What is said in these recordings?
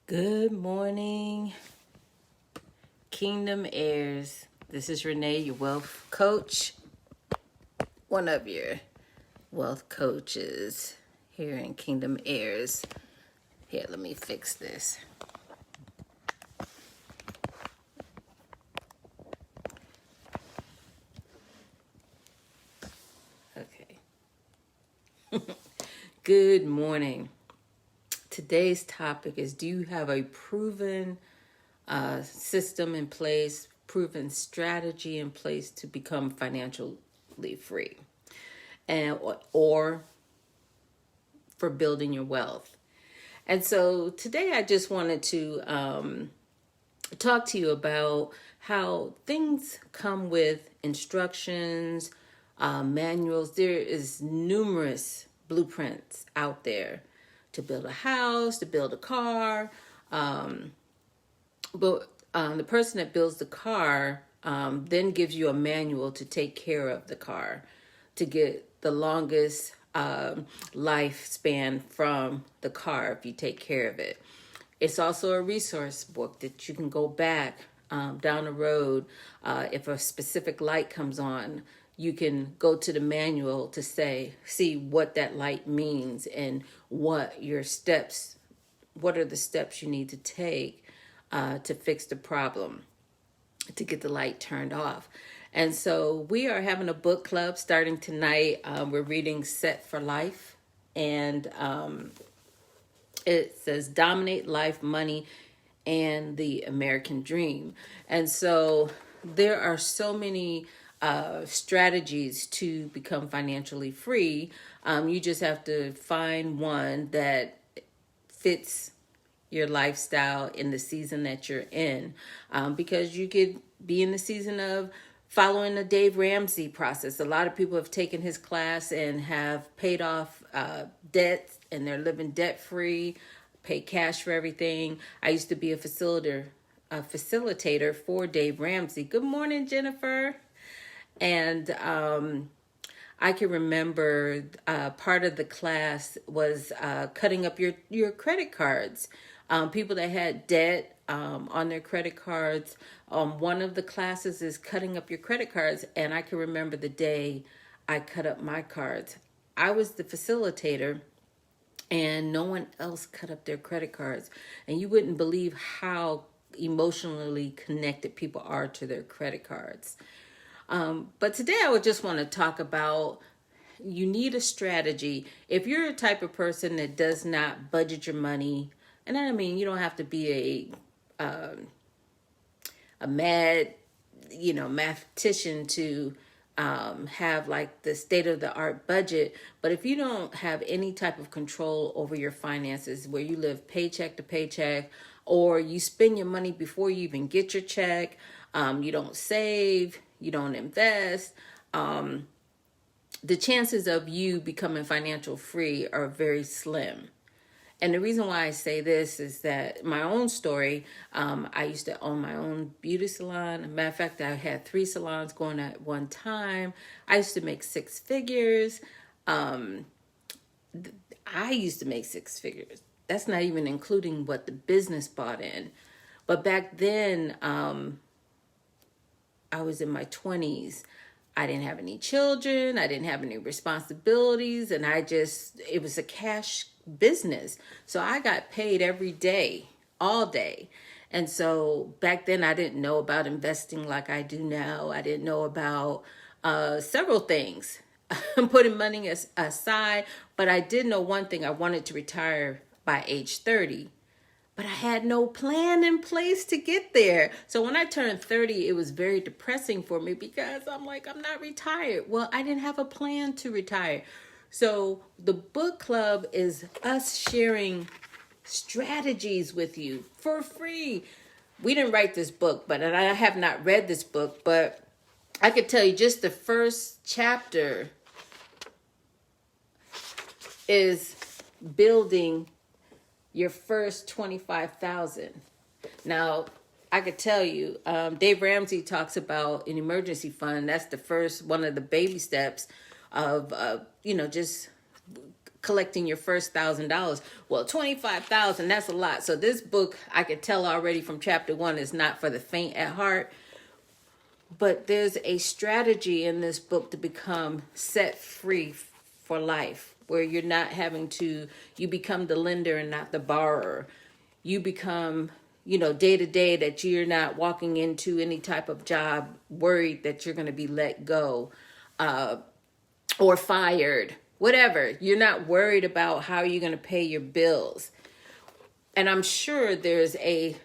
Good morning, Kingdom Heirs. This is Renee, your wealth coach, one of your wealth coaches here in Kingdom Heirs. Here, let me fix this. Okay. Good morning. Today's topic is, do you have a proven system in place, proven strategy in place to become financially free, and or for building your wealth? And so today I just wanted to talk to you about how things come with instructions, manuals. There is numerous blueprints out there to build a house, to build a car. But the person that builds the car then gives you a manual to take care of the car, to get the longest lifespan from the car if you take care of it. It's also a resource book that you can go back down the road. If a specific light comes on, you can go to the manual to see what that light means and what are the steps you need to take to fix the problem, to get the light turned off. And so we are having a book club starting tonight. We're reading Set for Life, and it says Dominate Life, Money, and the American Dream. And so there are so many strategies to become financially free. You just have to find one that fits your lifestyle in the season that you're in, because you could be in the season of following the Dave Ramsey process. A lot of people have taken his class and have paid off debts, and they're living debt free, pay cash for everything. I used to be a facilitator for Dave Ramsey. Good morning, Jennifer. And I can remember part of the class was cutting up your credit cards. People that had debt on their credit cards. One of the classes is cutting up your credit cards. And I can remember the day I cut up my cards. I was the facilitator, and no one else cut up their credit cards. And you wouldn't believe how emotionally connected people are to their credit cards. But today I would just want to talk about, you need a strategy. If you're a type of person that does not budget your money, and I mean, you don't have to be a mathematician to have like the state of the art budget. But if you don't have any type of control over your finances, where you live paycheck to paycheck, or you spend your money before you even get your check, you don't save, you don't invest, the chances of you becoming financial free are very slim. And the reason why I say this is that my own story, I used to own my own beauty salon. As a matter of fact, I had 3 salons going at one time. I used to make 6 figures. I used to make 6 figures. That's not even including what the business bought in. But back then, I was in my 20s. I didn't have any children. I didn't have any responsibilities. And it was a cash business. So I got paid every day, all day. And so back then I didn't know about investing like I do now. I didn't know about several things. I'm putting money aside. But I did know one thing. I wanted to retire by age 30. But I had no plan in place to get there. So when I turned 30, it was very depressing for me, because I'm like, I'm not retired. Well, I didn't have a plan to retire. So the book club is us sharing strategies with you for free. We didn't write this book, and I have not read this book, but I could tell you just the first chapter is building your first 25,000. Now, I could tell you, Dave Ramsey talks about an emergency fund. That's the first one of the baby steps of, just collecting your first $1,000. Well, 25,000, that's a lot. So this book, I could tell already from chapter 1, is not for the faint at heart. But there's a strategy in this book to become set free for life, where you're not having to, you become the lender and not the borrower. You become, day to day, that you're not walking into any type of job worried that you're going to be let go or fired, whatever. You're not worried about how you're going to pay your bills. And I'm sure there's a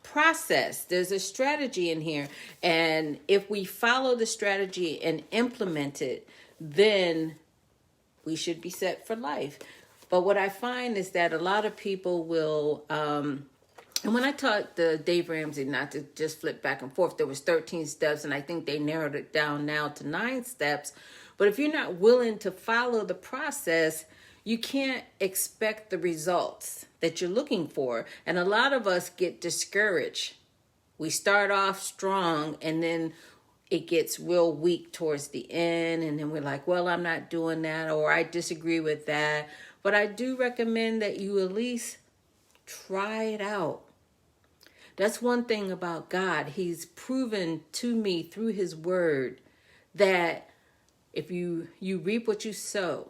process, there's a strategy in here. And if we follow the strategy and implement it, then we should be set for life. But what I find is that a lot of people will, and when I taught the Dave Ramsey, not to just flip back and forth, there was 13 steps, and I think they narrowed it down now to 9 steps. But if you're not willing to follow the process, you can't expect the results that you're looking for. And a lot of us get discouraged. We start off strong, and then it gets real weak towards the end. And then we're like, well, I'm not doing that, or I disagree with that. But I do recommend that you at least try it out. That's one thing about God. He's proven to me through his word that if you reap what you sow,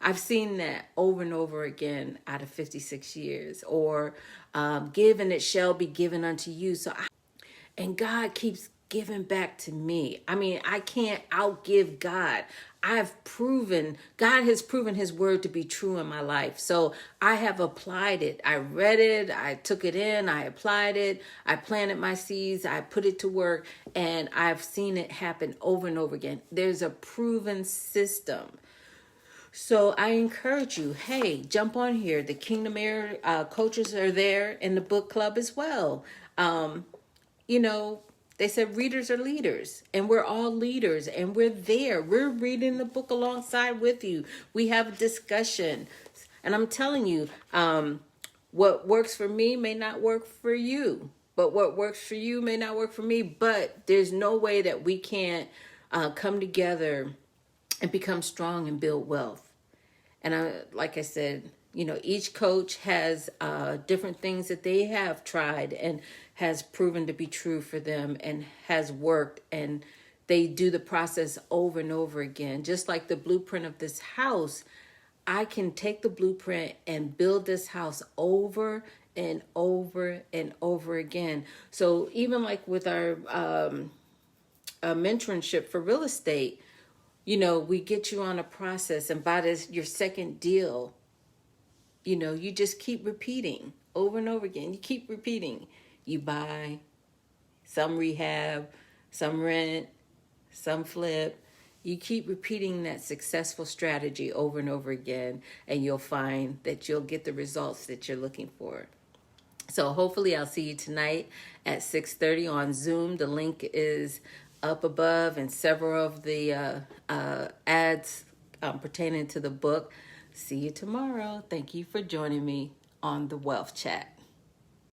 I've seen that over and over again out of 56 years. Or give and it shall be given unto you. And God keeps giving back to me. I mean, I can't outgive God. God has proven his word to be true in my life. So I have applied it. I read it. I took it in. I applied it. I planted my seeds. I put it to work. And I've seen it happen over and over again. There's a proven system. So I encourage you, hey, jump on here. The Kingdom Air coaches are there in the book club as well. They said readers are leaders, and we're all leaders, and we're there. We're reading the book alongside with you. We have a discussion. And I'm telling you, what works for me may not work for you, but what works for you may not work for me. But there's no way that we can't come together and become strong and build wealth. And like I said, each coach has different things that they have tried and has proven to be true for them and has worked. And they do the process over and over again. Just like the blueprint of this house, I can take the blueprint and build this house over and over and over again. So even like with our mentorship for real estate, we get you on a process, and by your second deal, you just keep repeating over and over again. You keep repeating. You buy, some rehab, some rent, some flip. You keep repeating that successful strategy over and over again, and you'll find that you'll get the results that you're looking for. So hopefully I'll see you tonight at 6:30 on Zoom. The link is up above, and several of the ads pertaining to the book. See you tomorrow. Thank you for joining me on the Wealth Chat.